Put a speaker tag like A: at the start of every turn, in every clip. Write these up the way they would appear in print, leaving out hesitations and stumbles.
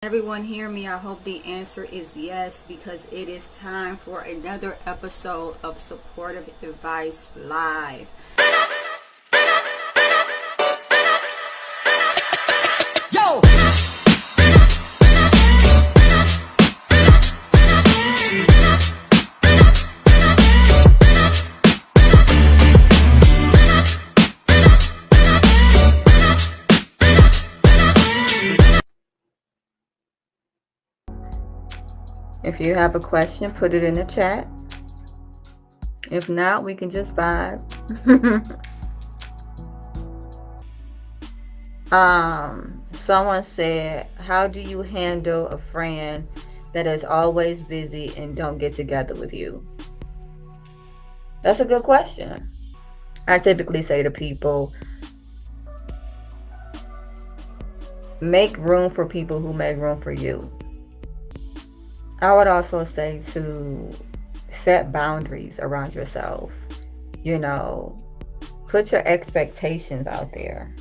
A: Everyone hear me? I hope the answer is yes, because it is time for another episode of Supportive Advice Live. Yo! If you have a question, put it in the chat. If not, we can just vibe. Someone said, how do you handle a friend that is always busy and don't get together with you? That's a good question. I typically say to people, make room for people who make room for you. I would also say to set boundaries around yourself. Put your expectations out there.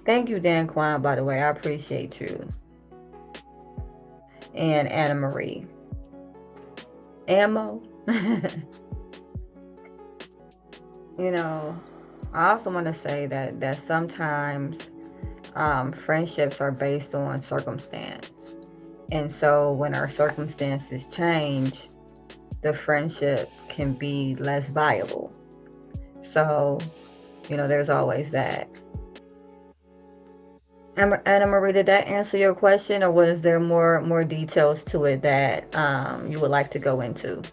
A: Thank you, Dan Kwan, by the way. I appreciate you. And Anna Marie. Ammo. I also want to say that sometimes friendships are based on circumstance. And so when our circumstances change, the friendship can be less viable. So, there's always that. Anna Marie, did that answer your question, or was there more details to it that you would like to go into?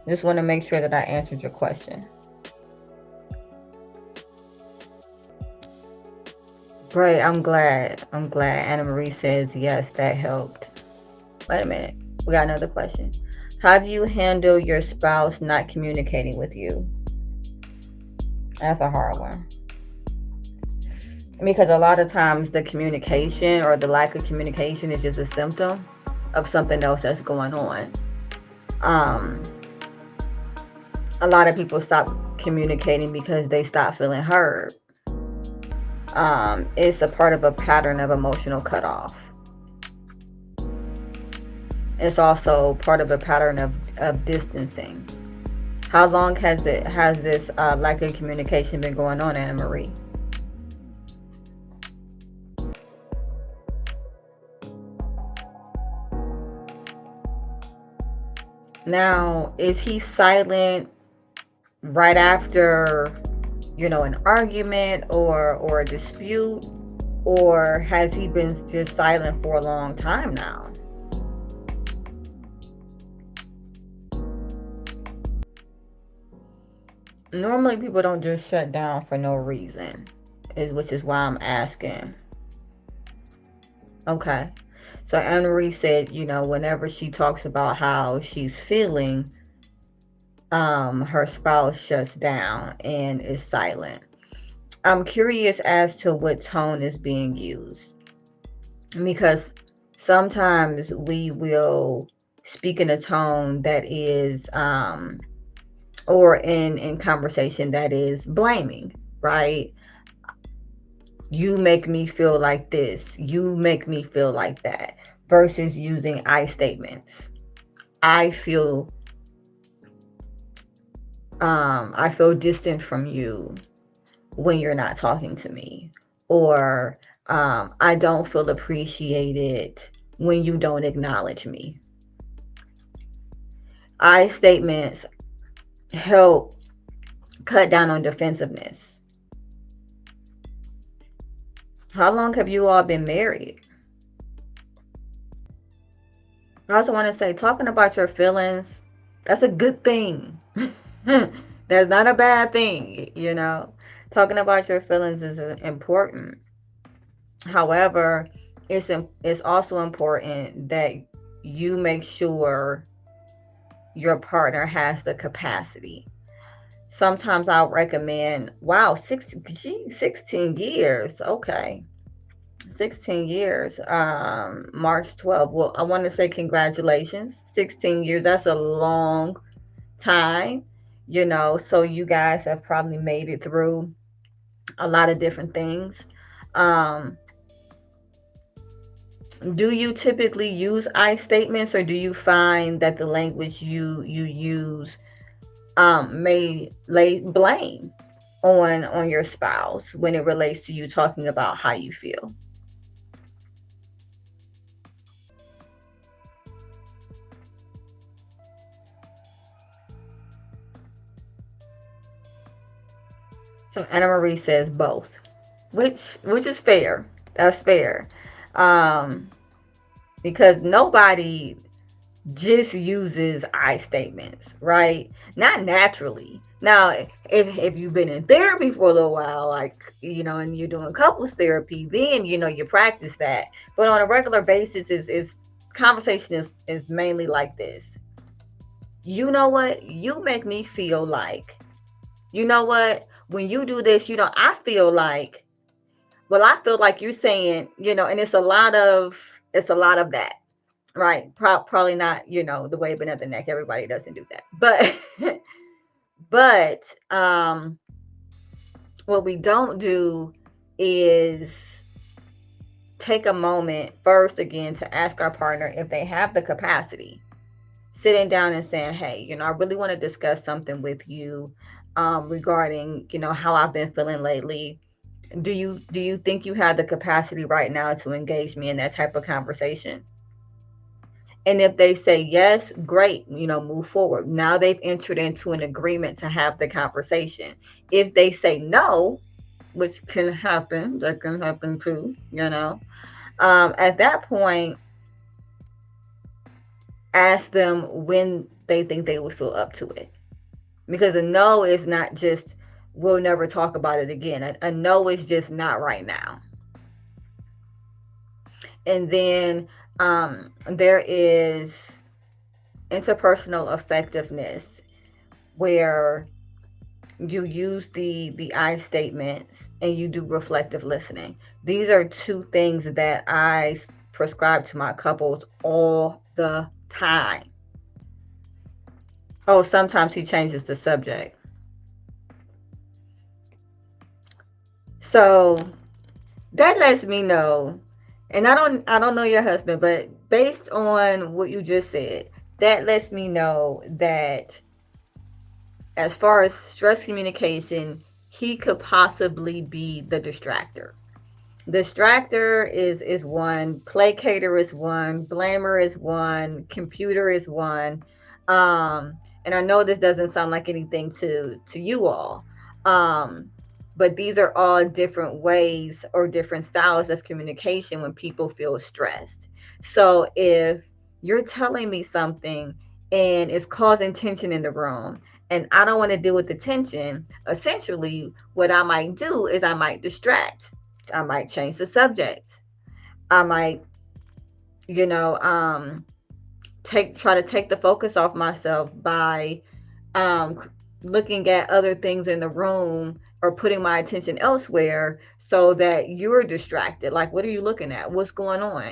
A: Just want to make sure that I answered your question. Great, I'm glad. Anna Marie says yes, that helped. Wait a minute, we got another question. How do you handle your spouse not communicating with you? That's a hard one. Because a lot of times the communication or the lack of communication is just a symptom of something else that's going on. A lot of people stop communicating because they stop feeling heard. It's a part of a pattern of emotional cutoff. It's also part of a pattern of distancing. How long has this lack of communication been going on, Anna Marie? Now, is he silent right after, an argument or a dispute, or has he been just silent for a long time now? Normally, people don't just shut down for no reason, which is why I'm asking. Okay. So Anne Marie said, whenever she talks about how she's feeling, her spouse shuts down and is silent. I'm curious as to what tone is being used, because sometimes we will speak in a tone that is or in conversation that is blaming, right? You make me feel like this, you make me feel like that, versus using I statements. I feel distant from you when you're not talking to me, or I don't feel appreciated when you don't acknowledge me. I statements help cut down on defensiveness. How long have you all been married? I also want to say, talking about your feelings, that's a good thing. That's not a bad thing, Talking about your feelings is important. However, it's also important that you make sure your partner has the capacity. Sometimes I'll recommend, 16 years. Okay. 16 years. March 12th. Well, I want to say congratulations. 16 years. That's a long time, so you guys have probably made it through a lot of different things. Do you typically use I statements, or do you find that the language you use may lay blame on your spouse when it relates to you talking about how you feel? So Anna Marie says both, which is fair. That's fair, um, because nobody just uses I statements, right? Not naturally. Now, if you've been in therapy for a little while, like, and you're doing couples therapy, then you practice that. But on a regular basis, is conversation is mainly like this. You know what? You make me feel like, you know what? When you do this, I feel like, well, I feel like you're saying, and it's a lot of that. Right. Probably not, the wave another neck. Everybody doesn't do that. But but what we don't do is take a moment first again to ask our partner if they have the capacity. Sitting down and saying, "Hey, I really want to discuss something with you regarding, how I've been feeling lately. Do you think you have the capacity right now to engage me in that type of conversation?" And if they say yes, great, move forward. Now they've entered into an agreement to have the conversation. If they say no, which can happen, that can happen too, at that point, ask them when they think they would feel up to it. Because a no is not just, we'll never talk about it again. A no is just not right now. And then there is interpersonal effectiveness, where you use the I statements and you do reflective listening. These are two things that I prescribe to my couples all the time. Oh, sometimes he changes the subject. So that lets me know, and I don't know your husband, but based on what you just said, that lets me know that as far as stress communication, he could possibly be the distractor. Distractor is one, placater is one, blamer is one, computer is one. And I know this doesn't sound like anything to you all. Um, but these are all different ways or different styles of communication when people feel stressed. So if you're telling me something and it's causing tension in the room, and I don't want to deal with the tension, essentially what I might do is I might distract. I might change the subject. I might, you know, um, try to take the focus off myself by looking at other things in the room or putting my attention elsewhere so that you're distracted. Like, what are you looking at? What's going on?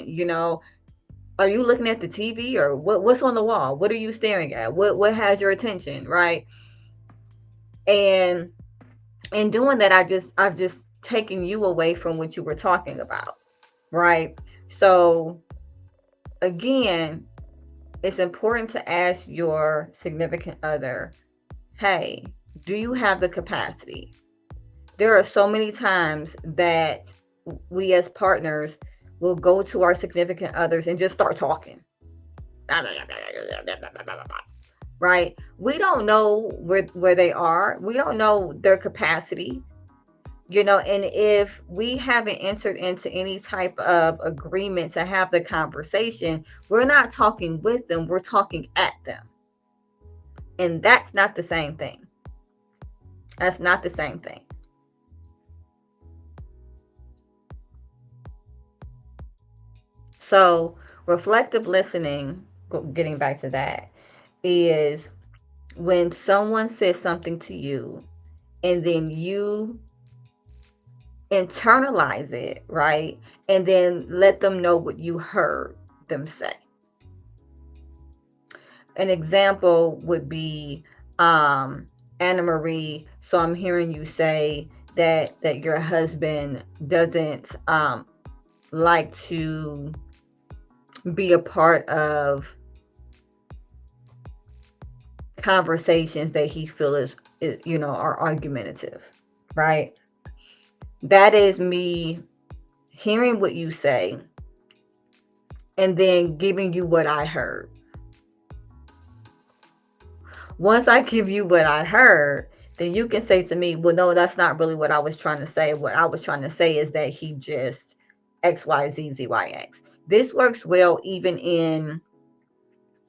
A: Are you looking at the TV, or what's on the wall? What are you staring at? What has your attention, right? And in doing that, I've just taken you away from what you were talking about, right? So again, it's important to ask your significant other, hey, do you have the capacity? There are so many times that we as partners will go to our significant others and just start talking. Right? We don't know where they are. We don't know their capacity. And if we haven't entered into any type of agreement to have the conversation, we're not talking with them, we're talking at them. And that's not the same thing. That's not the same thing. So reflective listening, getting back to that, is when someone says something to you and then you internalize it, right? And then let them know what you heard them say. An example would be, Anna Marie, so I'm hearing you say that your husband doesn't like to be a part of conversations that he feels are argumentative, right? That is me hearing what you say and then giving you what I heard. Once I give you what I heard, then you can say to me, well, no, that's not really what I was trying to say. What I was trying to say is that he just XYZZYX. This works well even in,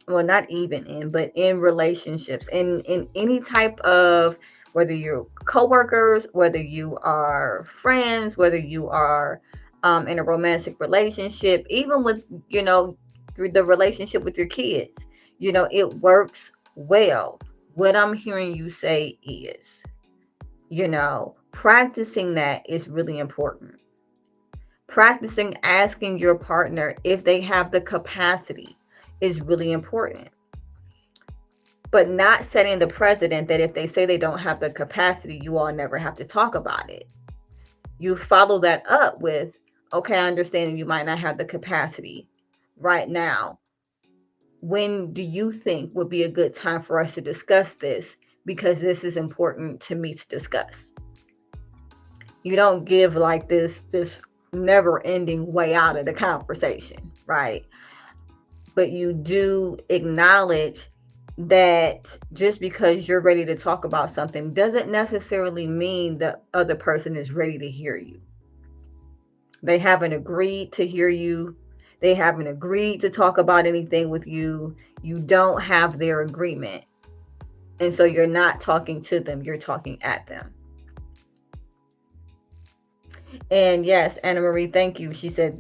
A: well, not even in, but in relationships, in any type of, whether you're coworkers, whether you are friends, whether you are in a romantic relationship, even with, the relationship with your kids, it works well. What I'm hearing you say is, practicing that is really important. Practicing asking your partner if they have the capacity is really important. But not setting the precedent that if they say they don't have the capacity, you all never have to talk about it. You follow that up with, okay, I understand you might not have the capacity right now. When do you think would be a good time for us to discuss this? Because this is important to me to discuss. You don't give like this never ending way out of the conversation, right? But you do acknowledge that just because you're ready to talk about something doesn't necessarily mean the other person is ready to hear you. They haven't agreed to hear you. They haven't agreed to talk about anything with you. You don't have their agreement. And so you're not talking to them, you're talking at them. And yes, Anna Marie, thank you. She says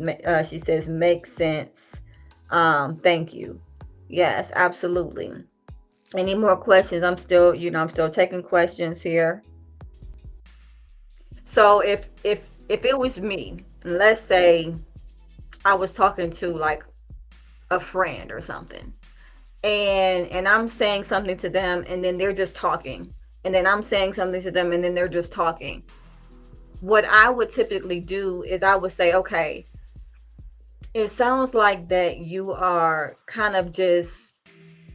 A: makes sense. Thank you. Yes, absolutely. Any more questions? I'm still taking questions here. So if it was me, let's say I was talking to like a friend or something, and I'm saying something to them, and then they're just talking, and then I'm saying something to them, and then they're just talking. What I would typically do is I would say, okay, it sounds like that you are kind of just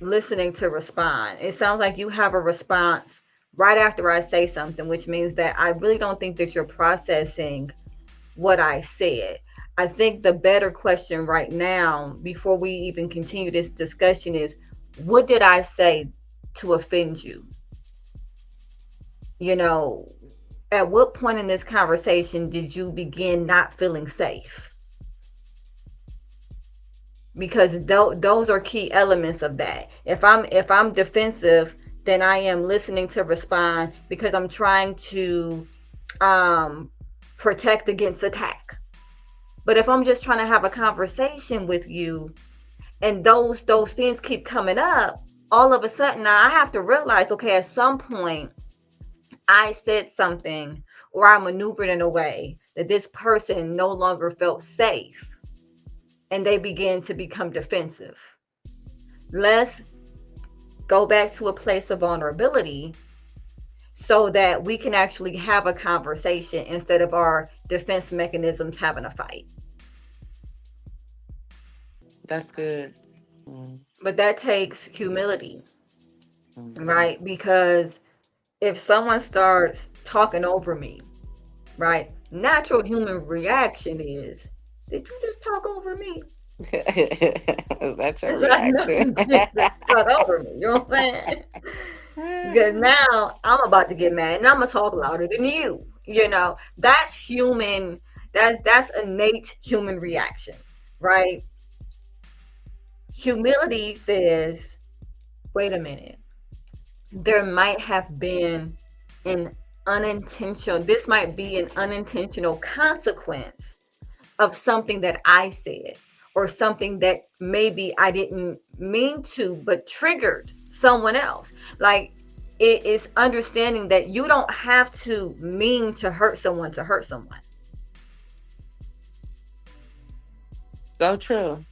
A: listening to respond. It sounds like you have a response right after I say something, which means that I really don't think that you're processing what I said. I think the better question right now, before we even continue this discussion, is what did I say to offend you? You know, at what point in this conversation did you begin not feeling safe? Because those are key elements of that. If I'm defensive, then I am listening to respond because I'm trying to um protect against attack. But if I'm just trying to have a conversation with you and those things keep coming up, all of a sudden now I have to realize, okay, at some point I said something or I maneuvered in a way that this person no longer felt safe and they began to become defensive. Let's go back to a place of vulnerability so that we can actually have a conversation instead of our defense mechanisms having a fight.
B: That's good. Mm,
A: But that takes humility,
B: mhm.
A: right? Because if someone starts talking over me, right, natural human reaction is, did you just talk over me?
B: That's your
A: Because I know
B: reaction.
A: you did just talk over me. You know what I'm saying? Because now I'm about to get mad and I'm gonna talk louder than you. That's human. That's innate human reaction, right? Humility says, wait a minute. There might have been an unintentional. This might be an unintentional consequence of something that I said, or something that maybe I didn't mean to, but triggered someone else. Like, it is understanding that you don't have to mean to hurt someone to hurt someone.
B: So true.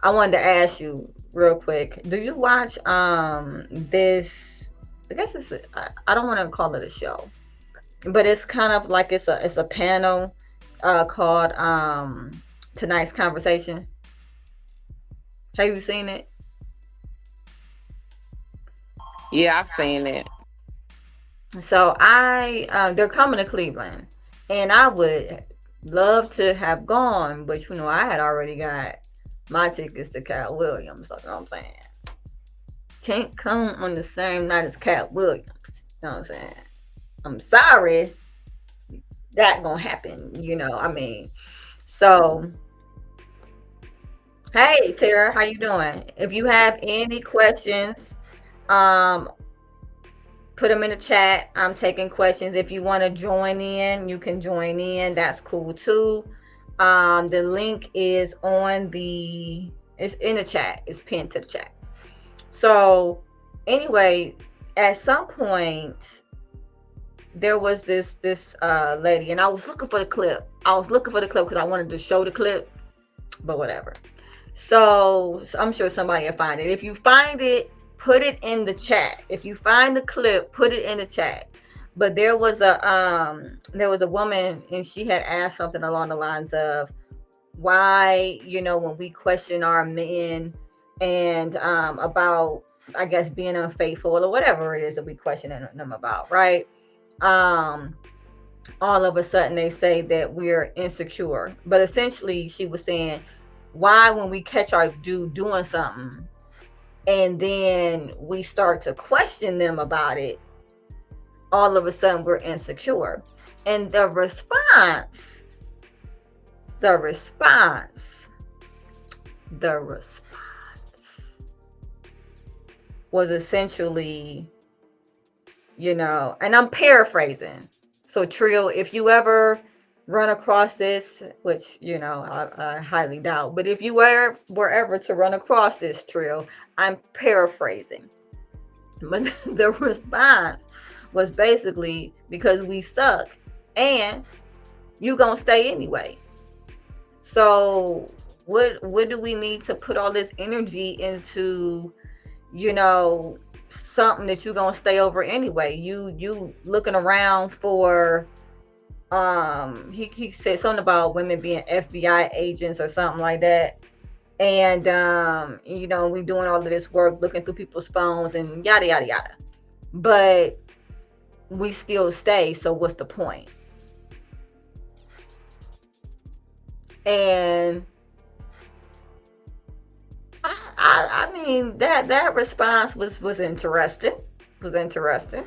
A: I wanted to ask you real quick. Do you watch this? I guess I don't want to call it a show, but it's kind of like it's a panel called Tonight's Conversation. Have you seen it?
B: Yeah, I've seen it.
A: So they're coming to Cleveland, and I would love to have gone, but I had already got my tickets to Cat Williams. So, you know what I'm saying? Can't come on the same night as Cat Williams. You know what I'm saying? I'm sorry, that gonna happen. I mean, so hey Tara, how you doing? If you have any questions, um, put them in the chat. I'm taking questions. If you want to join in, you can join in. That's cool too. The link is it's in the chat. It's pinned to the chat. So anyway, at some point there was this lady, and I was looking for the clip. I was looking for the clip because I wanted to show the clip, but whatever. So I'm sure somebody will find it. If you find it, put it in the chat. If you find the clip, put it in the chat. But there was a woman, and she had asked something along the lines of why, when we question our men and about, I guess, being unfaithful or whatever it is that we question them about, right? All of a sudden they say that we're insecure. But essentially she was saying, why when we catch our dude doing something and then we start to question them about it, all of a sudden we're insecure. And the response was essentially, and I'm paraphrasing. So Trill, if you ever run across this, which I highly doubt, but if you were ever to run across this, Trill, I'm paraphrasing. But the response was basically, because we suck and you gonna stay anyway. So what do we need to put all this energy into, something that you're gonna stay over anyway? You looking around for he said something about women being FBI agents or something like that. And we doing all of this work looking through people's phones and yada yada yada. But we still stay, so what's the point? And I mean that response was interesting. Was interesting,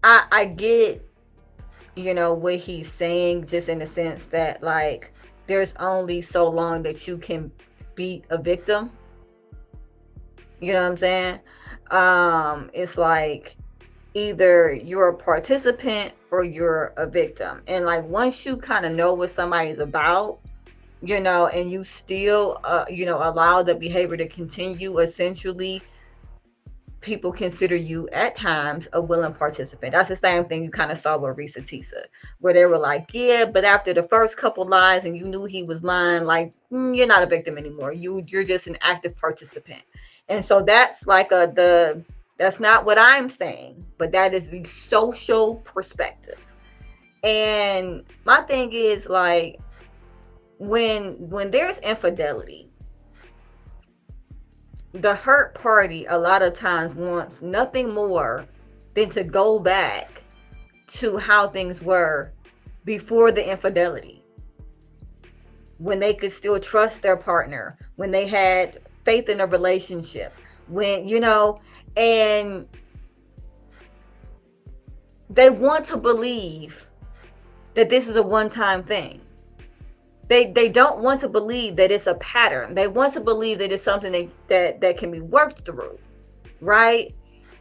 A: I get, what he's saying, just in the sense that, like, there's only so long that you can be a victim. You know what I'm saying? It's like either you're a participant or you're a victim. And like once you kind of know what somebody's about, and you still allow the behavior to continue, essentially people consider you at times a willing participant. That's the same thing you kind of saw with Risa Tisa, where they were like, yeah, but after the first couple lies and you knew he was lying, like, you're not a victim anymore. You're just an active participant. And so that's like that's not what I'm saying, but that is the social perspective. And my thing is, like, when there's infidelity, the hurt party a lot of times wants nothing more than to go back to how things were before the infidelity, when they could still trust their partner, when they had faith in a relationship, when and they want to believe that this is a one-time thing. They don't want to believe that it's a pattern. They want to believe that it's something that can be worked through, right?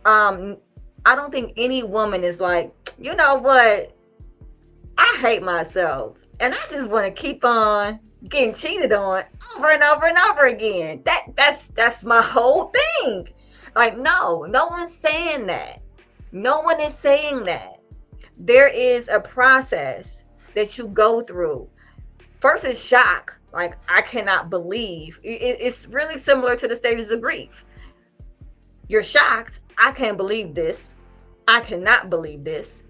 A: I don't think any woman is like, you know what, I hate myself and I just want to keep on getting cheated on over and over and over again. That's my whole thing. Like, no one's saying that. No one is saying that. There is a process that you go through. First is shock, like, I cannot believe. It's really similar to the stages of grief. You're shocked. I can't believe this. I cannot believe this.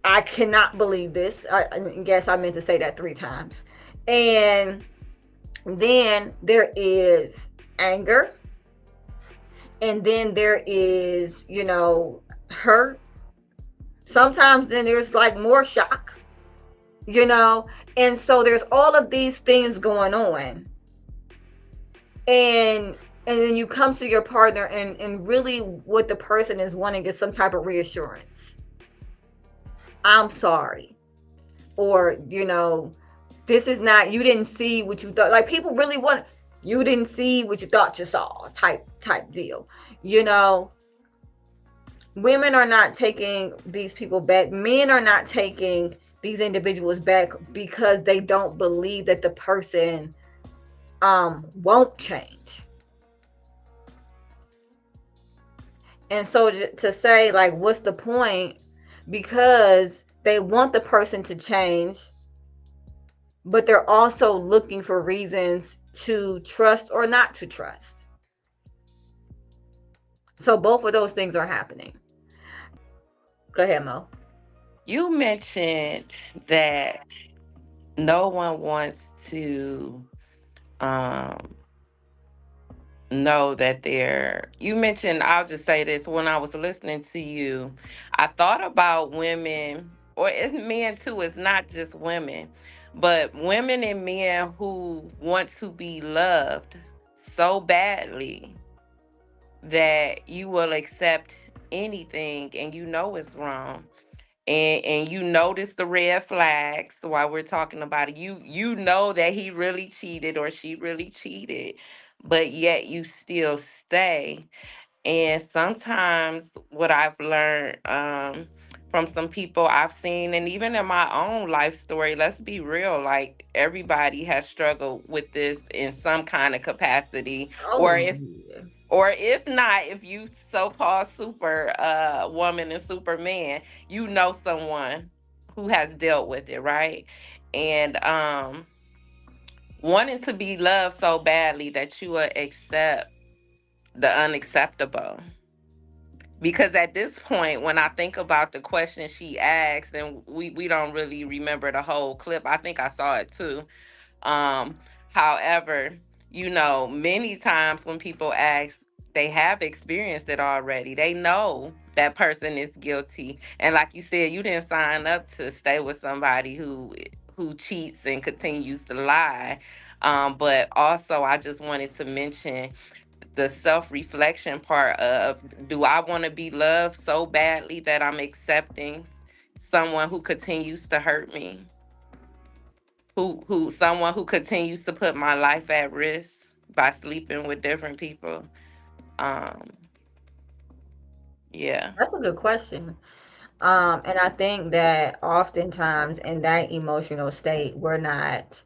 A: I cannot believe this. I guess I meant to say that 3 times. And then there is anger. And then there is, hurt. Sometimes then there's like more shock, you know? And so there's all of these things going on. And then you come to your partner, and really what the person is wanting is some type of reassurance. I'm sorry. Or, this is not, you didn't see what you thought. Like, people really want, you didn't see what you thought you saw type deal. You know, women are not taking these people back. Men are not taking these individuals back because they don't believe that the person won't change. And so to say, like, what's the point? Because they want the person to change, but they're also looking for reasons to trust or not to trust. So both of those things are happening. Go ahead, Mo.
B: You mentioned that no one wants to um know that you mentioned, I'll just say this, when I was listening to you, I thought about women, or it's men too, it's not just women, but women and men who want to be loved so badly that you will accept anything and you know it's wrong. And you notice the red flags while we're talking about it. You know that he really cheated or she really cheated, but yet you still stay. And sometimes what I've learned from some people I've seen, and even in my own life story, let's be real, like everybody has struggled with this in some kind of capacity,
A: Oh,
B: or
A: yeah.
B: if not, if you so-called super woman and superman, you know someone who has dealt with it, right? And wanting to be loved so badly that you will accept the unacceptable. Because at this point, when I think about the question she asked, and we don't really remember the whole clip, I think I saw it too. um, However, many times when people ask, they have experienced it already. They know that person is guilty. And like you said, you didn't sign up to stay with somebody who cheats and continues to lie. But also, I just wanted to mention the self-reflection part of, do I want to be loved so badly that I'm accepting someone who continues to hurt me? Who Someone who continues to put my life at risk by sleeping with different people. um yeah.
A: That's a good question. And I think that oftentimes in that emotional state, we're not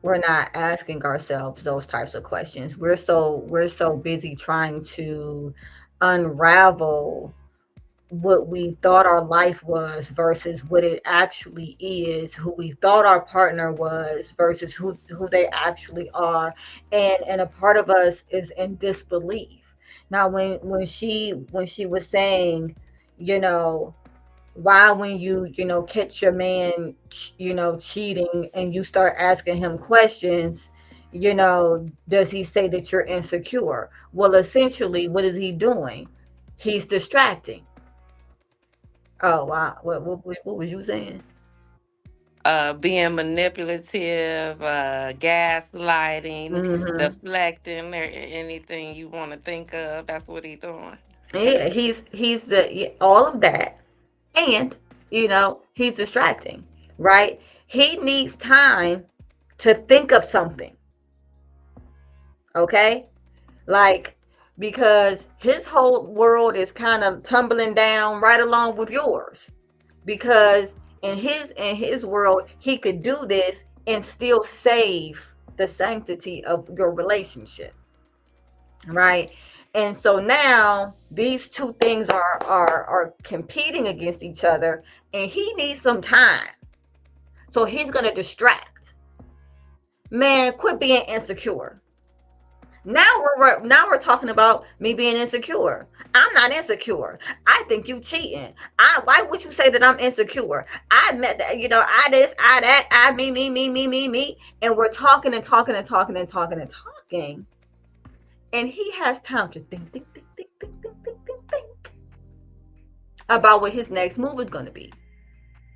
A: asking ourselves those types of questions. We're so busy trying to unravel what we thought our life was versus what it actually is, who we thought our partner was versus who they actually are. And a part of us is in disbelief. Now, when she was saying, you know why, when you catch your man cheating, and you start asking him questions, does he say that you're insecure? Well, essentially, what is he doing? He's distracting. Oh, wow. What was you saying?
B: Being manipulative, gaslighting,
A: Hmm.
B: deflecting, or anything you want to think of, that's what he's doing.
A: Yeah, he's all of that, and he's distracting, right? He needs time to think of something, okay? Like, because his whole world is kind of tumbling down right along with yours, because in his world he could do this and still save the sanctity of your relationship, right? And so now these two things are competing against each other, and he needs some time, so he's going to distract. Man, quit being insecure. Now we're talking about me being insecure. I'm not insecure. I think you cheating. Why would you say that I'm insecure? I met that, I this, I that, I me. And we're talking and talking and talking and talking and talking. And he has time to think about what his next move is going to be.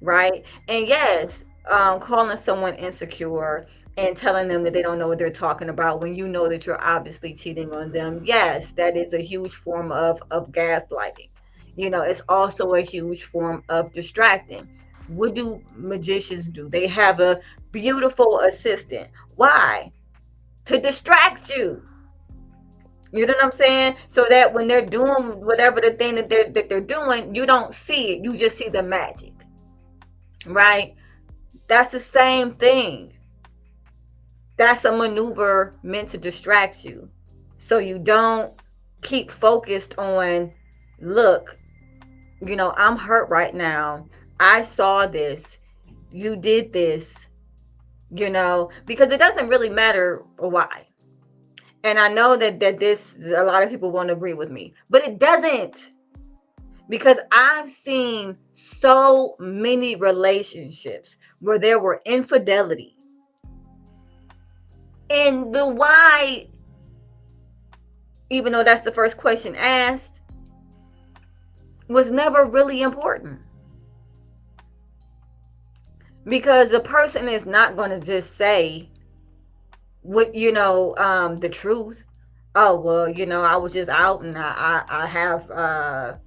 A: Right? And yes, calling someone insecure and telling them that they don't know what they're talking about when you know that you're obviously cheating on them, yes, that is a huge form of gaslighting. It's also a huge form of distracting. What do magicians do? They have a beautiful assistant. Why? To distract you. You know what I'm saying? So that when they're doing whatever the thing that they're doing, you don't see it. You just see the magic. Right? That's the same thing. That's a maneuver meant to distract you. So you don't keep focused on, look, I'm hurt right now. I saw this. You did this, because it doesn't really matter why. And I know that this a lot of people won't agree with me, but it doesn't, because I've seen so many relationships where there were infidelity. And the why, even though that's the first question asked, was never really important, because the person is not going to just say what the truth. Oh, well, I was just out, and I have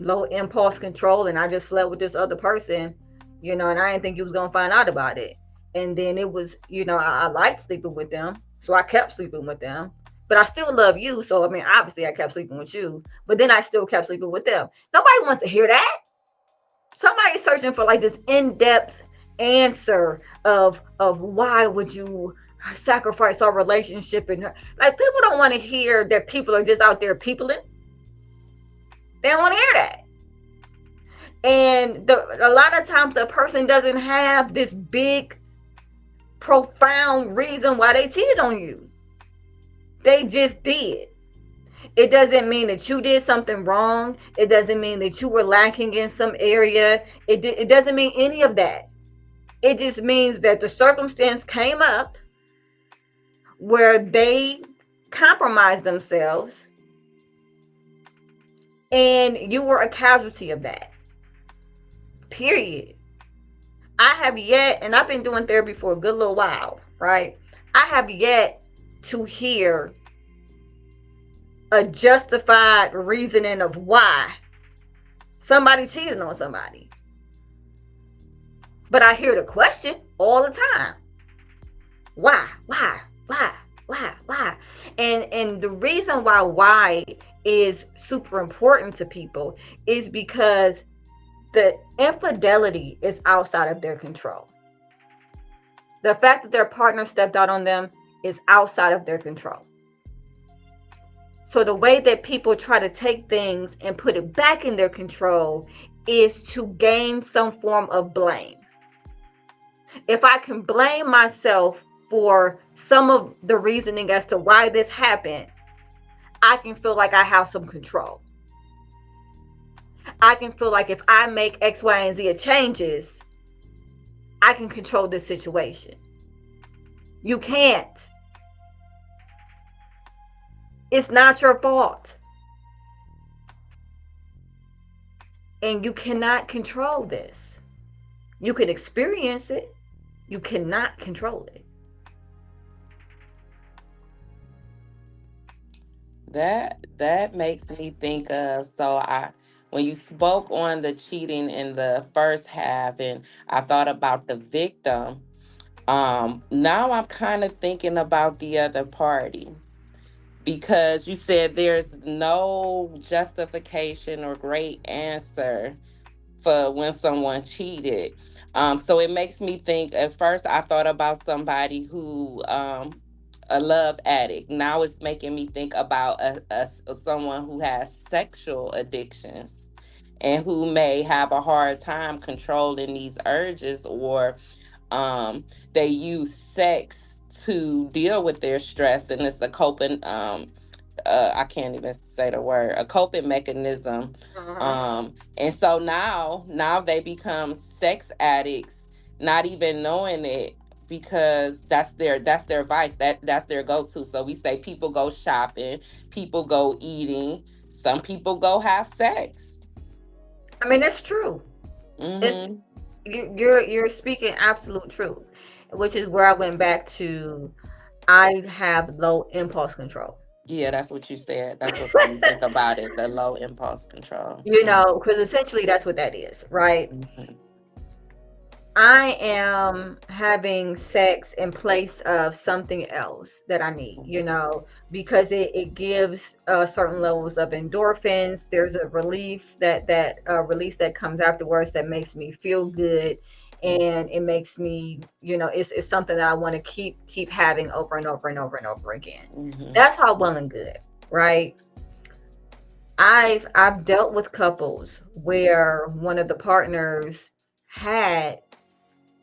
A: low impulse control, and I just slept with this other person, and I didn't think you was gonna find out about it. And then it was, I liked sleeping with them, so I kept sleeping with them. But I still love you, so I mean, obviously, I kept sleeping with you. But then I still kept sleeping with them. Nobody wants to hear that. Somebody's searching for like this in-depth answer of why would you sacrifice our relationship, and like, people don't want to hear that people are just out there peopling. They don't want to hear that. And a lot of times a person doesn't have this big, profound reason why they cheated on you. They just did. It doesn't mean that you did something wrong. It doesn't mean that you were lacking in some area. It doesn't mean any of that. It just means that the circumstance came up where they compromised themselves, and you were a casualty of that. Period. I have yet, and I've been doing therapy for a good little while, right? I have yet to hear a justified reasoning of why somebody cheated on somebody. But I hear the question all the time. Why? Why? Why? Why? Why? And the reason why is super important to people is because the infidelity is outside of their control. The fact that their partner stepped out on them is outside of their control. So the way that people try to take things and put it back in their control is to gain some form of blame. If I can blame myself for some of the reasoning as to why this happened, I can feel like I have some control. I can feel like if I make X, Y, and Z changes, I can control this situation. You can't. It's not your fault. And you cannot control this. You can experience it. You cannot control it.
B: That makes me think of, so I when you spoke on the cheating in the first half, and I thought about the victim. Now I'm kind of thinking about the other party, because you said there's no justification or great answer for when someone cheated. So it makes me think, at first I thought about somebody who, a love addict. Now it's making me think about someone who has sexual addictions and who may have a hard time controlling these urges, or they use sex to deal with their stress, and it's a coping I can't even say the word, a coping mechanism.
A: Uh-huh.
B: And so now they become sex addicts, not even knowing it, because that's their vice, that's their go-to. So we say people go shopping, people go eating, some people go have sex.
A: I mean, it's true. It's
B: Mm-hmm.
A: you're speaking absolute truth, which is where I went back to. I have low impulse control.
B: Yeah, that's what you said. That's what made me think about it. The low impulse control.
A: You know, because essentially that's what that is, right?
B: Mm-hmm.
A: I am having sex in place of something else that I need, you know, because it gives certain levels of endorphins. There's a relief that release that comes afterwards that makes me feel good, and it makes me, you know, it's something that I want to keep having over and over and over and over again.
B: Mm-hmm.
A: That's all well and good, right? I've dealt with couples where one of the partners had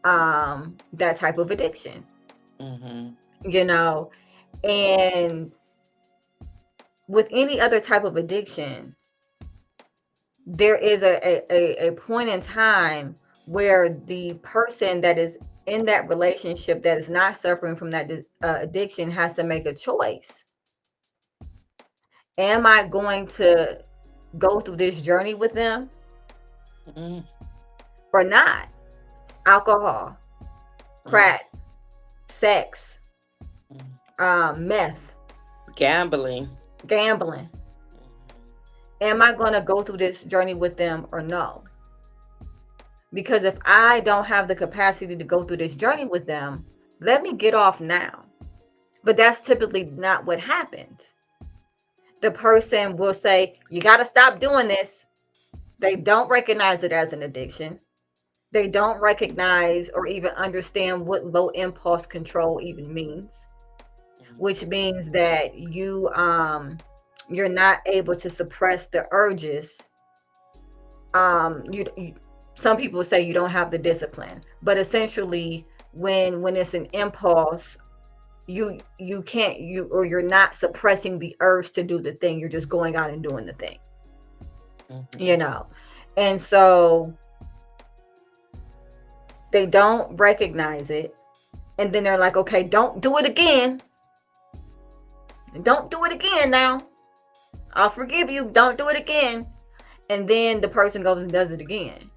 A: that type of addiction,
B: Mm-hmm.
A: you know. And with any other type of addiction, there is a point in time where the person that is in that relationship that is not suffering from that addiction has to make a choice. Am I going to go through this journey with them
B: Mm-hmm.
A: or not? Alcohol, crack, sex, meth,
B: Gambling.
A: gambling. Am I going to go through this journey with them or no? Because if I don't have the capacity to go through this journey with them, let me get off now. But that's typically not what happens. The person will say, you got to stop doing this. They don't recognize it as an addiction. They don't recognize or even understand what low impulse control even means, which means that you're not able to suppress the urges. You some people say you don't have the discipline, but essentially when it's an impulse, you can't, you're not suppressing the urge to do the thing, you're just going out and doing the thing,
B: Mm-hmm.
A: you know. And so they don't recognize it, and then they're like, okay, don't do it again, don't do it again now, I'll forgive you, don't do it again. And then the person goes and does it again,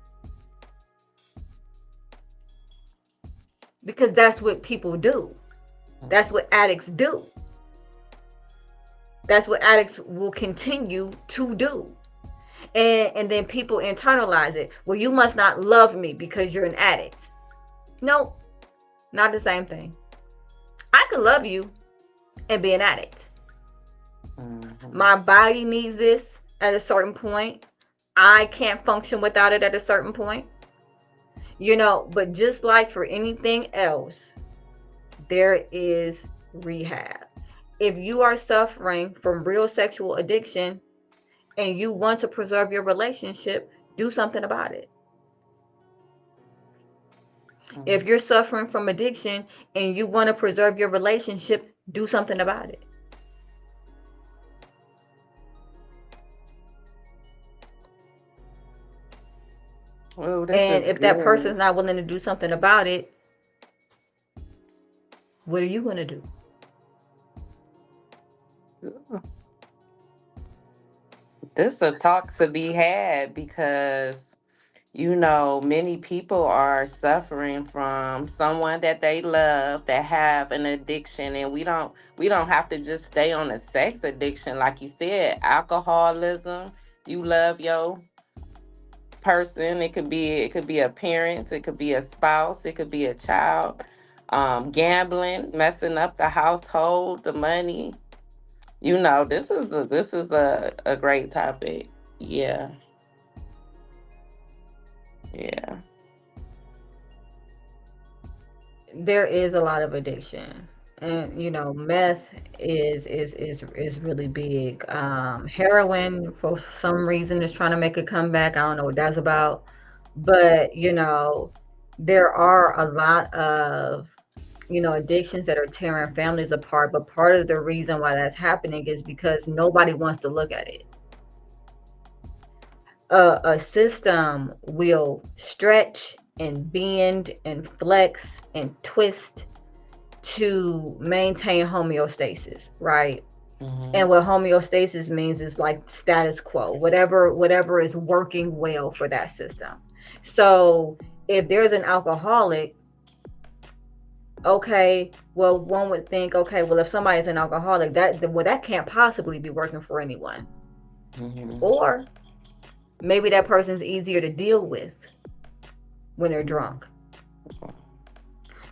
A: because that's what people do. That's what addicts do. That's what addicts will continue to do. And then people internalize it. Well, you must not love me because you're an addict. Nope, not the same thing. I can love you and be an addict.
B: Mm-hmm.
A: My body needs this at a certain point. I can't function without it at a certain point. You know, but just like for anything else, there is rehab. If you are suffering from real sexual addiction and you want to preserve your relationship, do something about it.
B: Mm-hmm.
A: If you're suffering from addiction and you want to preserve your relationship, do something about it.
B: Oh, this is
A: And if that
B: good.
A: person's not willing to do something about it, what are you going to do?
B: This a talk to be had, because many people are suffering from someone that they love that have an addiction, and we don't have to just stay on a sex addiction. Like you said, alcoholism. You love your person. It could be a parent, it could be a spouse, it could be a child. Gambling, messing up the household, the money. This is a great topic. Yeah, yeah.
A: There is a lot of addiction. And you know, meth is really big. Heroin for some reason is trying to make a comeback. I don't know what that's about. But, you know, there are a lot of addictions that are tearing families apart. But part of the reason why that's happening is because nobody wants to look at it. A system will stretch and bend and flex and twist to maintain homeostasis, right?
B: Mm-hmm.
A: And what homeostasis means is like status quo, whatever is working well for that system. So if there's an alcoholic, okay, well, one would think, okay, well, if somebody's an alcoholic, that can't possibly be working for anyone.
B: Mm-hmm.
A: Or maybe that person's easier to deal with when they're drunk.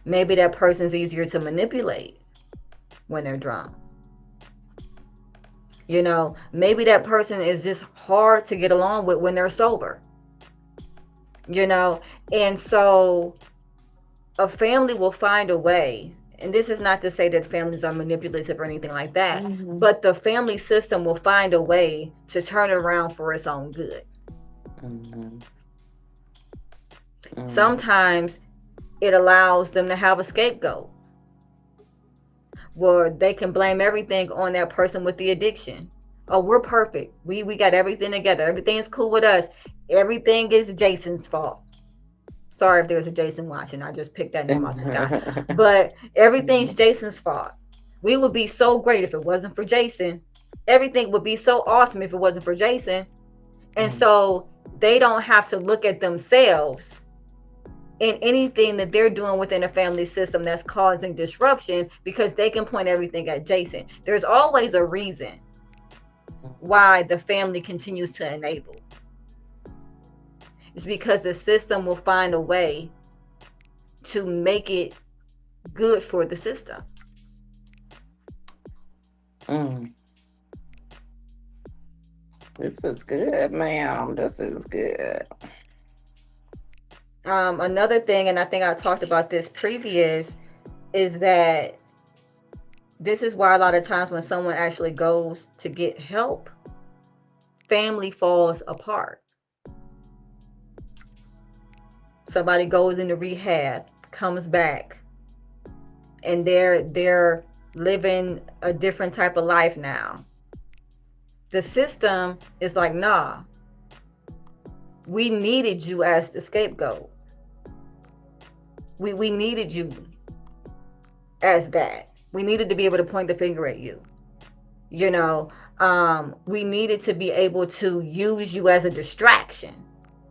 A: Maybe that person's easier to manipulate when they're drunk. Maybe that person is just hard to get along with when they're sober. you know and so a family will find a way, and this is not to say that families are manipulative or anything like that,
B: Mm-hmm.
A: but the family system will find a way to turn it around for its own good.
B: Mm-hmm. Mm-hmm.
A: Sometimes it allows them to have a scapegoat where they can blame everything on that person with the addiction. Oh, we're perfect, we got everything together, everything's cool with us, everything is Jason's fault. Sorry if there's a Jason watching. I just picked that name out the sky. But everything's Jason's fault. We would be so great if it wasn't for Jason. Everything would be so awesome if it wasn't for Jason. And
B: Mm-hmm.
A: so they don't have to look at themselves in anything that they're doing within a family system that's causing disruption, because they can point everything at Jason. There's always a reason why the family continues to enable. It's because the system will find a way to make it good for the system.
B: Mm. This is good, ma'am. This is good.
A: Another thing, and I think I talked about this previous, is that this is why a lot of times when someone actually goes to get help, family falls apart. Somebody goes into rehab, comes back, and they're living a different type of life now. The system is like, nah, we needed you as the scapegoat. We needed you as that. We needed to be able to point the finger at you. you know we needed to be able to use you as a distraction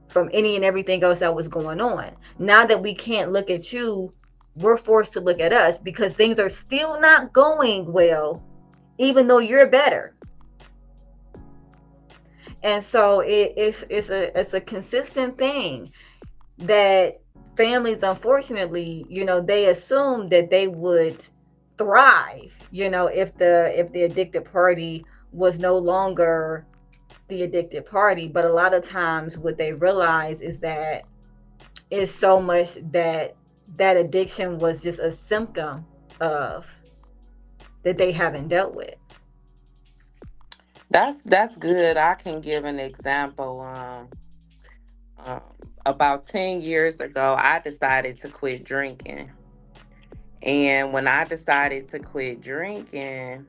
A: from any and everything else that was going on. Now that we can't look at you, we're forced to look at us because things are still not going well, even though you're better. And so it's a consistent thing that families, unfortunately, they assume that they would thrive, if the addicted party was no longer the addicted party. But a lot of times what they realize is that it's so much that that addiction was just a symptom of that they haven't dealt with.
B: That's good. I can give an example. Um, about 10 years ago, I decided to quit drinking, and when I decided to quit drinking,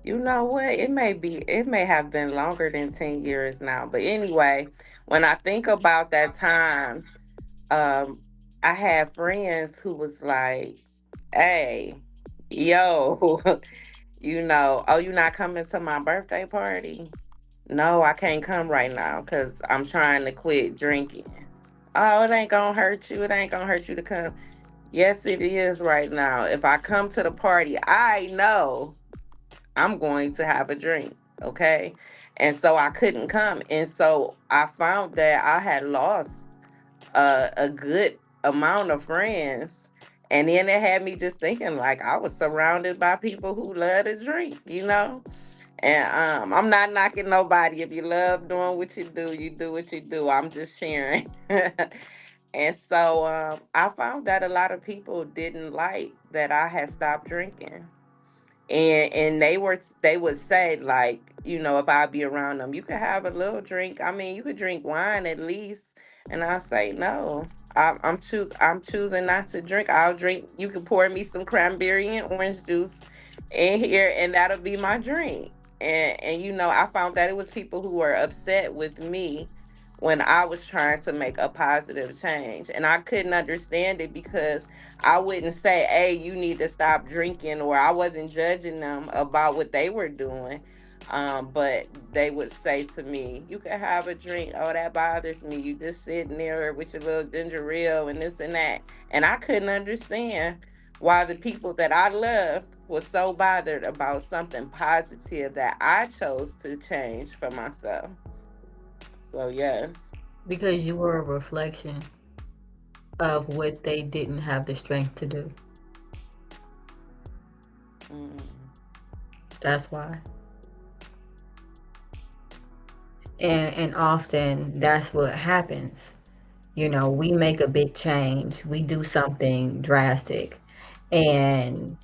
B: you know what? It may have been longer than 10 years now. But anyway, when I think about that time, um, I had friends who was like, "Hey, yo." Oh, you not coming to my birthday party? No, I can't come right now because I'm trying to quit drinking. Oh, it ain't gonna hurt you. It ain't gonna hurt you to come. Yes, it is right now. If I come to the party, I know I'm going to have a drink. Okay. And so I couldn't come. And so I found that I had lost a good amount of friends. And then it had me just thinking like I was surrounded by people who love to drink. And I'm not knocking nobody. If you love doing what you do what you do. I'm just sharing. And so I found that a lot of people didn't like that I had stopped drinking. And they would say like, if I be around them, you could have a little drink. I mean, you could drink wine at least. And I say no. I'm choosing not to drink. I'll drink. You can pour me some cranberry and orange juice in here, and that'll be my drink. And I found that it was people who were upset with me when I was trying to make a positive change, and I couldn't understand it because I wouldn't say, "Hey, you need to stop drinking," or I wasn't judging them about what they were doing. But they would say to me, "You can have a drink. Oh, that bothers me. You just sitting there with your little ginger ale and this and that." And I couldn't understand why the people that I loved was so bothered about something positive that I chose to change for myself. So yes.
A: Because you were a reflection of what they didn't have the strength to do.
B: Mm.
A: That's why. And often that's what happens. We make a big change, we do something drastic, and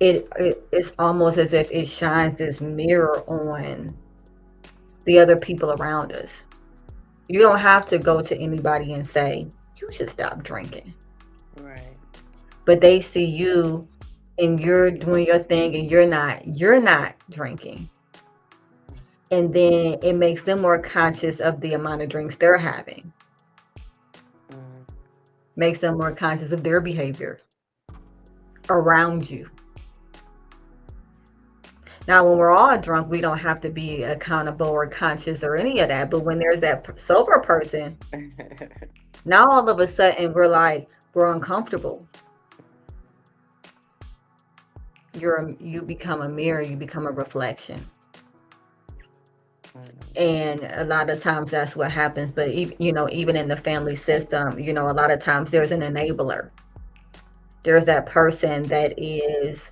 A: it's almost as if it shines this mirror on the other people around us. You don't have to go to anybody and say, you should stop drinking.
B: Right.
A: But they see you and you're doing your thing and you're not drinking. And then it makes them more conscious of the amount of drinks they're having.
B: Mm.
A: Makes them more conscious of their behavior around you. Now, when we're all drunk, we don't have to be accountable or conscious or any of that. But when there's that sober person, now all of a sudden we're uncomfortable. You become a mirror, you become a reflection. And a lot of times that's what happens. But even in the family system, a lot of times there's an enabler. There's that person that is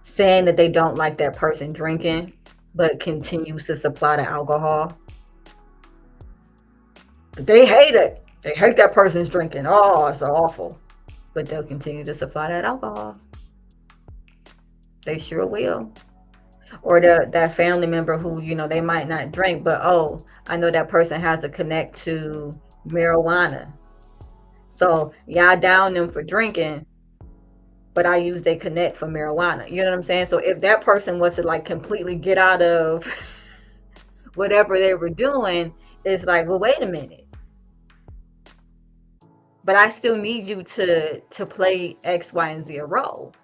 A: saying that they don't like that person drinking, but continues to supply the alcohol. But they hate it. They hate that person's drinking. Oh, it's awful. But they'll continue to supply that alcohol. They sure will. Or that family member who, they might not drink, but oh, I know that person has a connect to marijuana. So yeah, I down them for drinking, but I use they connect for marijuana. You know what I'm saying? So if that person was to like completely get out of whatever they were doing, it's like, well, wait a minute. But I still need you to play X, Y, and Z role.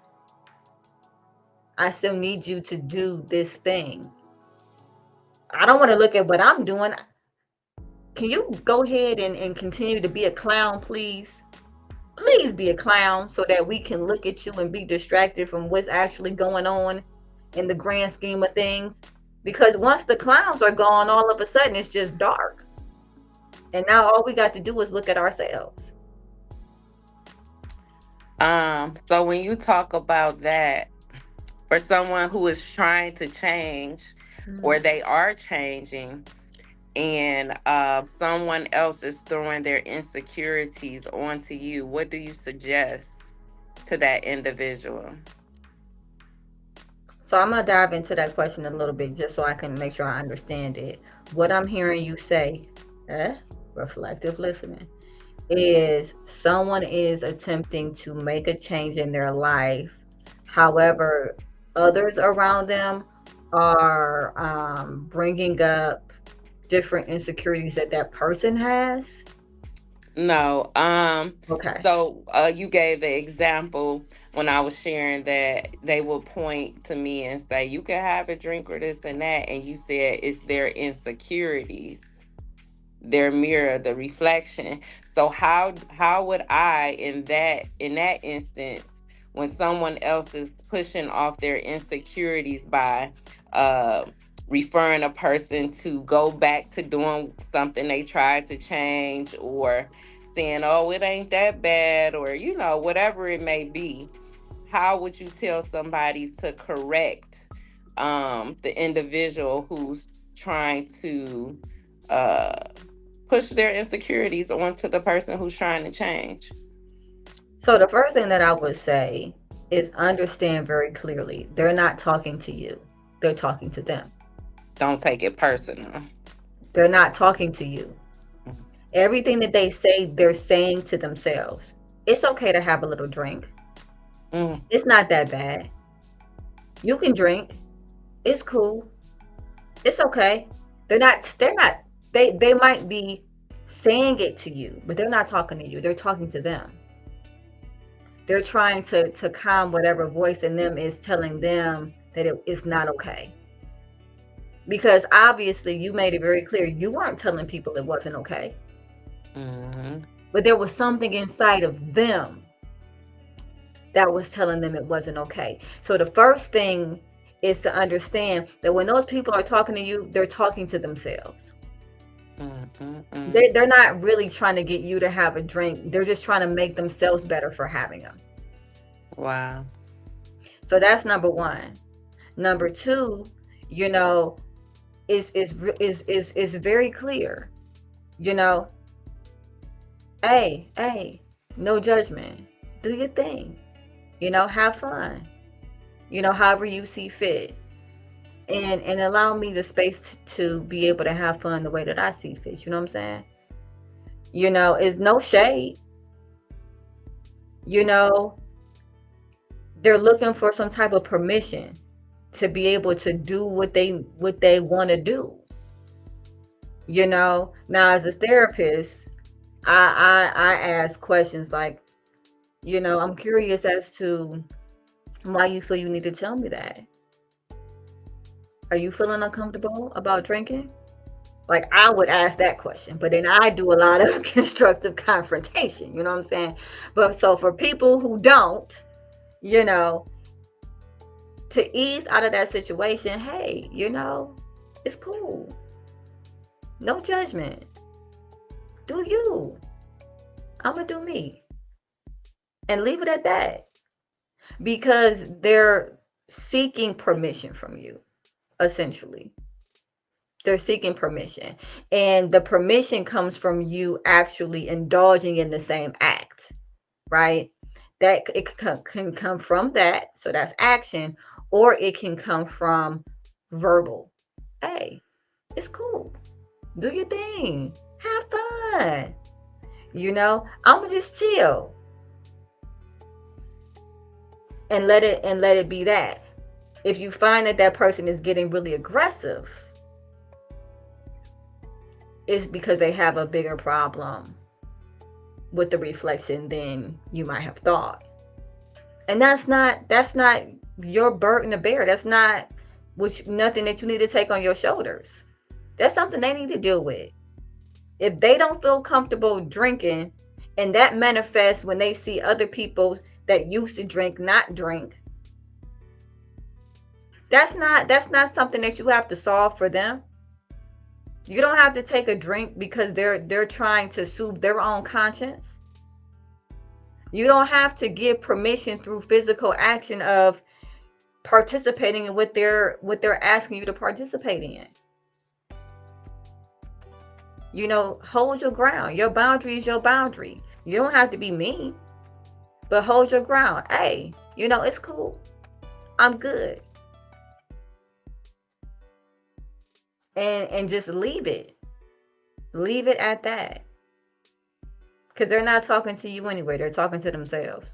A: I still need you to do this thing. I don't want to look at what I'm doing. Can you go ahead and continue to be a clown, please? Please be a clown so that we can look at you and be distracted from what's actually going on in the grand scheme of things. Because once the clowns are gone, all of a sudden it's just dark. And now all we got to do is look at ourselves.
B: So when you talk about that, for someone who is trying to change or
A: Mhm.
B: they are changing, and someone else is throwing their insecurities onto you, what do you suggest to that individual?
A: So I'm gonna dive into that question a little bit just so I can make sure I understand it. What I'm hearing you say, eh, reflective listening, is someone is attempting to make a change in their life. However, others around them are bringing up different insecurities that that person has.
B: No.
A: Okay.
B: So you gave the example when I was sharing that they will point to me and say, "You can have a drink or this and that," and you said it's their insecurities, their mirror, the reflection. So how would I in that instance, when someone else is pushing off their insecurities by uh referring a person to go back to doing something they tried to change, or saying, "Oh, it ain't that bad," or whatever it may be, how would you tell somebody to correct the individual who's trying to uh push their insecurities onto the person who's trying to change?
A: So the first thing that I would say is understand very clearly they're not talking to you, they're talking to them.
B: Don't take it personal.
A: They're not talking to you. Everything that they say, they're saying to themselves. It's okay to have a little drink.
B: Mm.
A: It's not that bad. You can drink. It's cool. It's okay. They're not they might be saying it to you, but they're not talking to you. They're talking to them. They're trying to calm whatever voice in them is telling them that it is not okay. Because obviously you made it very clear you weren't telling people it wasn't okay.
B: Mm-hmm.
A: But there was something inside of them that was telling them it wasn't okay. So the first thing is to understand that when those people are talking to you, they're talking to themselves.
B: Mm-hmm.
A: They're not really trying to get you to have a drink. They're just trying to make themselves better for having them.
B: Wow.
A: So that's number one. Number two, you know, is very clear. You know, hey, no judgment. Do your thing. Have fun. However you see fit. And allow me the space to be able to have fun the way that I see fit. You know what I'm saying? It's no shade. You know, they're looking for some type of permission to be able to do what they want to do. Now as a therapist, I ask questions like, I'm curious as to why you feel you need to tell me that. Are you feeling uncomfortable about drinking? Like, I would ask that question, but then I do a lot of constructive confrontation, you know what I'm saying? But so for people who don't, you know, to ease out of that situation, hey, it's cool. No judgment. Do you. I'm going to do me. And leave it at that. Because they're seeking permission from you, essentially. They're seeking permission. And the permission comes from you actually indulging in the same act, right? That it can come from that. So that's action. Or it can come from verbal. Hey, it's cool. Do your thing. Have fun. I'm gonna just chill and let it be that. If you find that that person is getting really aggressive, it's because they have a bigger problem with the reflection than you might have thought. And that's not your burden to bear. That's not nothing that you need to take on your shoulders. That's something they need to deal with. If they don't feel comfortable drinking, and that manifests when they see other people that used to drink not drink, that's not something that you have to solve for them. You don't have to take a drink because they're trying to soothe their own conscience. You don't have to give permission through physical action of participating in what they're asking you to participate in. Hold your ground. Your boundary is your boundary. You don't have to be mean, but hold your ground. Hey, it's cool. I'm good. And just leave it. Leave it at that. Because they're not talking to you anyway. They're talking to themselves.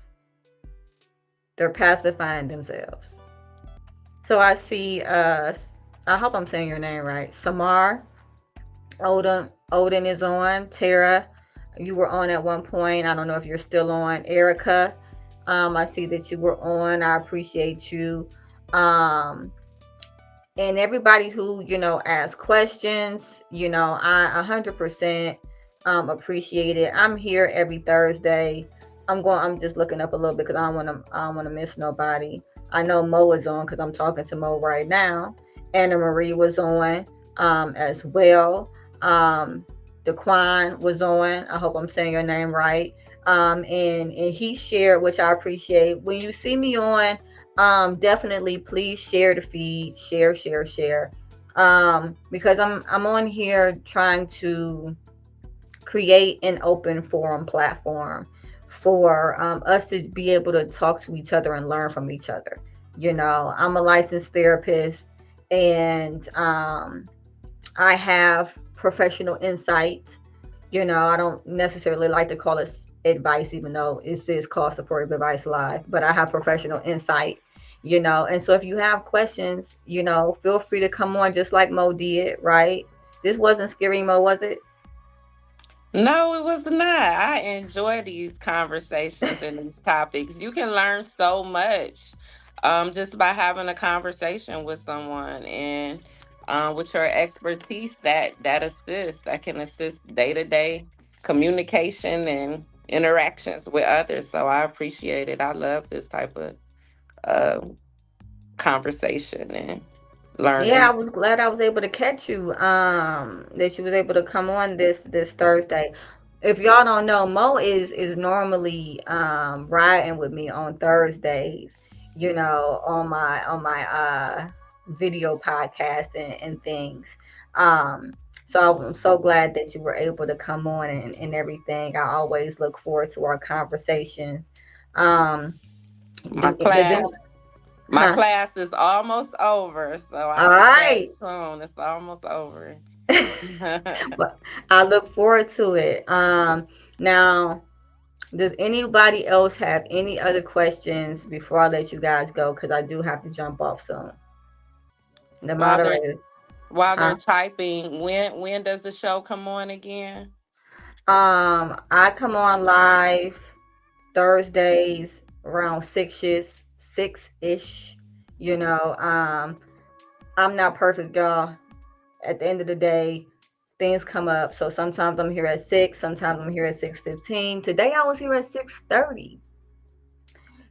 A: They're pacifying themselves. So I see, I hope I'm saying your name right. Samar, Odin is on. Tara, you were on at one point. I don't know if you're still on. Erica, I see that you were on. I appreciate you. And everybody who, asked questions, I 100% appreciate it. I'm here every Thursday. I'm just looking up a little bit because I don't want to miss nobody. I know Mo is on because I'm talking to Mo right now. Anna Marie was on as well. Daquan was on. I hope I'm saying your name right. And he shared, which I appreciate. When you see me on, definitely please share the feed. Share. Because I'm on here trying to create an open forum platform for us to be able to talk to each other and learn from each other. I'm a licensed therapist, and I have professional insight, I don't necessarily like to call it advice, even though it says call supportive advice live, but I have professional insight, and so if you have questions, feel free to come on just like Mo did, right? This wasn't scary, Mo, was it?
B: No, it was not. I enjoy these conversations and these topics. You can learn so much just by having a conversation with someone, and with your expertise that can assist day to day communication and interactions with others. So I appreciate it. I love this type of uh, conversation and
A: Yeah, I
B: learning.
A: was glad I was able to catch you. That you was able to come on this Thursday. If y'all don't know, Mo is normally riding with me on Thursdays. On my video podcast and things. Um, so I'm so glad that you were able to come on and everything. I always look forward to our conversations. Um,
B: My
A: does it,
B: class My
A: huh?
B: class is almost over, so
A: All
B: I'll be back
A: right.
B: soon. It's almost over.
A: But I look forward to it. Now, does anybody else have any other questions before I let you guys go? Because I do have to jump off soon. The
B: while they're
A: moderator,
B: while
A: huh?
B: they're typing, when does the show come on again?
A: I come on live Thursdays around six ish. You know, I'm not perfect, y'all. At the end of the day, things come up. So sometimes I'm here at 6, sometimes I'm here at 6:15. Today I was here at 6:30.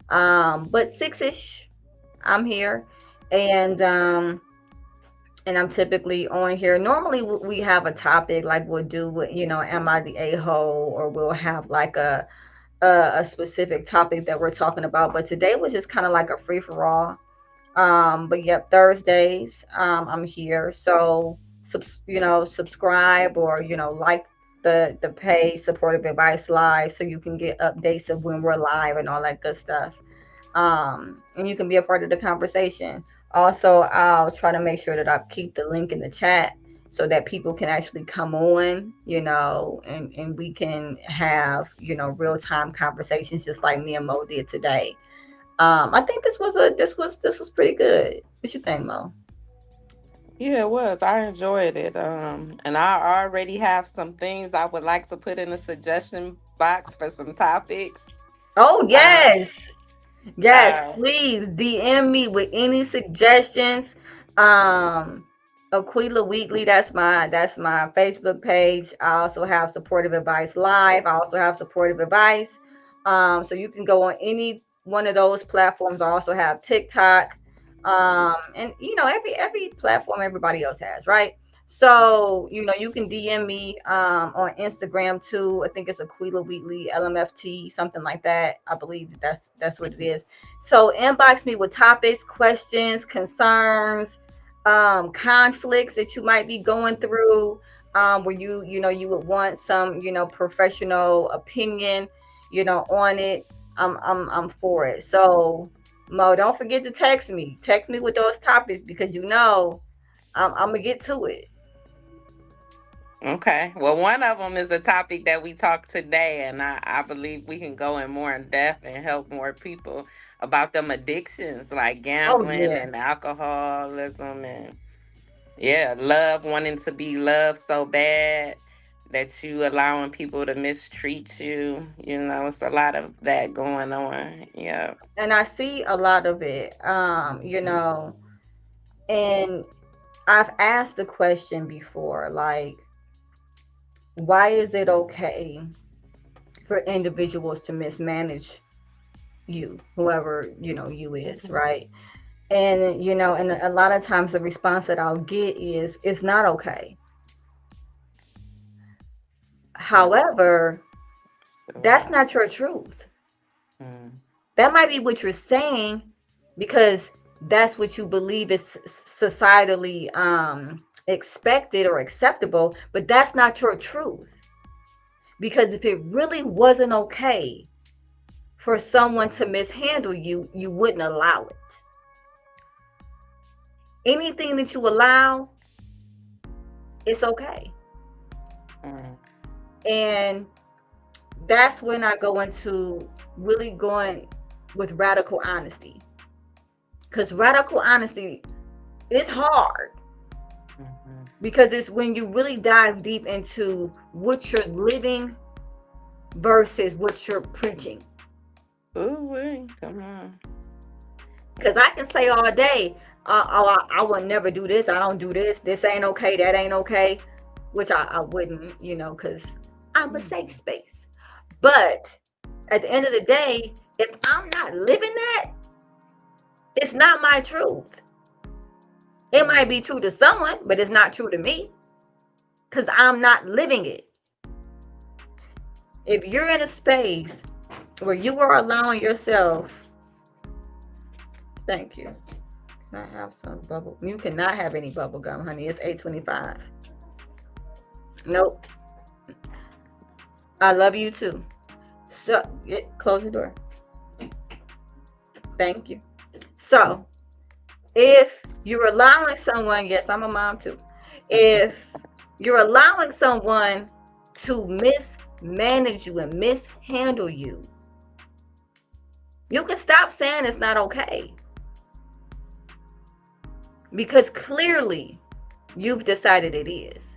A: But 6ish, I'm here. And I'm typically on here. Normally we have a topic like we'll do, am I the a-hole, or we'll have like a specific topic that we're talking about. But today was just kind of like a free for all. But yep, Thursdays, I'm here. So, subscribe, or, like the pay supportive advice live, so you can get updates of when we're live and all that good stuff. And you can be a part of the conversation. Also, I'll try to make sure that I keep the link in the chat so that people can actually come on, and we can have, real time conversations just like me and Mo did today. I think this was pretty good. What you think, Mo?
B: Yeah, it was. I enjoyed it. And I already have some things I would like to put in the suggestion box for some topics.
A: Oh
B: Uh,
A: yes, yes.
B: uh,
A: Please DM me with any suggestions. Um, Aquila Weekly. That's my Facebook page. I also have Supportive Advice Live. I also have Supportive Advice. So you can go on any one of those platforms. I also have TikTok. And every platform everybody else has, right? So you can DM me on Instagram too. I think it's Aquila Wheatley LMFT, something like that. I believe that's what it is. So inbox me with topics, questions, concerns, conflicts that you might be going through, where you would want some professional opinion, on it. I'm for it. So Mo, don't forget to text me. Text me with those topics because I'm gonna get to it.
B: okay. Well, one of them is a topic that we talked today, and I believe we can go in more in depth and help more people about them addictions like
A: Oh
B: gambling
A: yeah.
B: and alcoholism and yeah, love, wanting to be loved so bad that you allowing people to mistreat you. It's a lot of that going on. Yeah.
A: And I see a lot of it. And I've asked the question before, like, why is it okay for individuals to mismanage you, whoever, you is,
B: Mhm.
A: right? And a lot of times the response that I'll get is it's not okay.
B: But
A: However,
B: still
A: that's
B: alive.
A: not your truth.
B: Mm.
A: That might be what you're saying because that's what you believe is societally expected or acceptable, but that's not your truth. Because if it really wasn't okay for someone to mishandle you, you wouldn't allow it. Anything that you allow, it's okay.
B: Mm.
A: And that's when I go into really going with radical honesty. Because radical honesty is hard,
B: Mhm.
A: because it's when you really dive deep into what you're living versus what you're preaching.
B: Ooh, come on.
A: Because I can say all day, oh, I would never do this. I don't do this. This ain't okay. That ain't okay. Which I wouldn't, because I'm a safe space. But at the end of the day, if I'm not living that, it's not my truth. It might be true to someone, but it's not true to me because I'm not living it. If you're in a space where you are allowing yourself, thank you. Can I have some bubble? You cannot have any bubble gum, honey. It's 8:25. Nope. I love you too. So, close the door. Thank you. So, if you're allowing someone, yes, I'm a mom too. If you're allowing someone to mismanage you and mishandle you, you can stop saying it's not okay. Because clearly you've decided it is.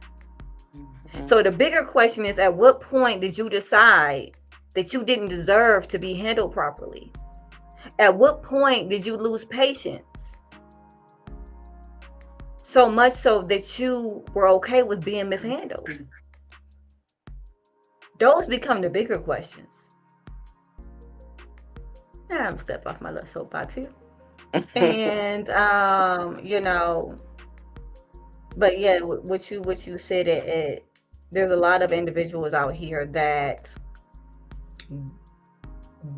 A: So the bigger question is, at what point did you decide that you didn't deserve to be handled properly? At what point did you lose patience? So much so that you were okay with being mishandled. Those become the bigger questions. Now I'm step off my little soapbox here. And but yeah, what you said, there's a lot of individuals out here that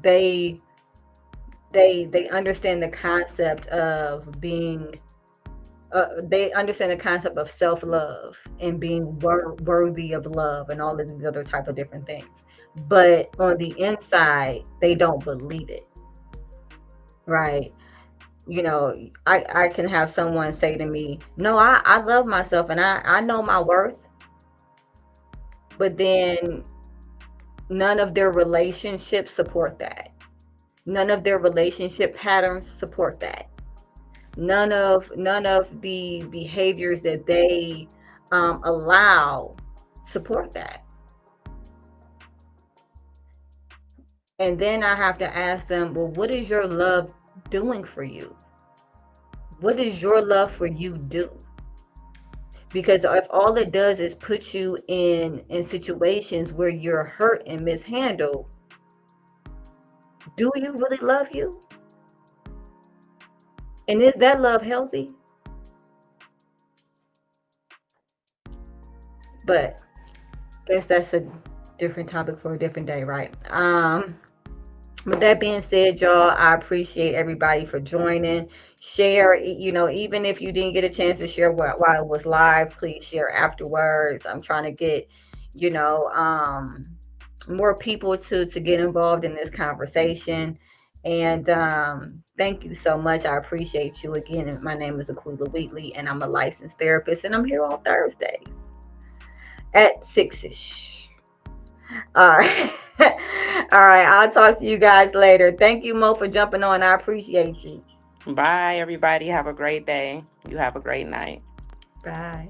A: they understand the concept of being they understand the concept of self-love and being worthy of love and all of these other type of different things, but on the inside they don't believe it, right? I can have someone say to me, no, I love myself and I know my worth, but then none of their relationships support that. None of their relationship patterns support that. None of the behaviors that they allow support that. And then I have to ask them, well, what is your love doing for you? What does your love for you do? Because if all it does is put you in situations where you're hurt and mishandled, do you really love you? And is that love healthy? But I guess that's a different topic for a different day, right? With that being said, y'all, I appreciate everybody for joining. Share, even if you didn't get a chance to share while it was live, please share afterwards. I'm trying to get, more people to get involved in this conversation. And thank you so much. I appreciate you. Again, my name is Aquila Wheatley, and I'm a licensed therapist, and I'm here on Thursdays at 6ish. All right. All right. I'll talk to you guys later. Thank you, Mo, for jumping on. I appreciate you.
B: Bye, everybody. Have a great day. You have a great night.
A: Bye.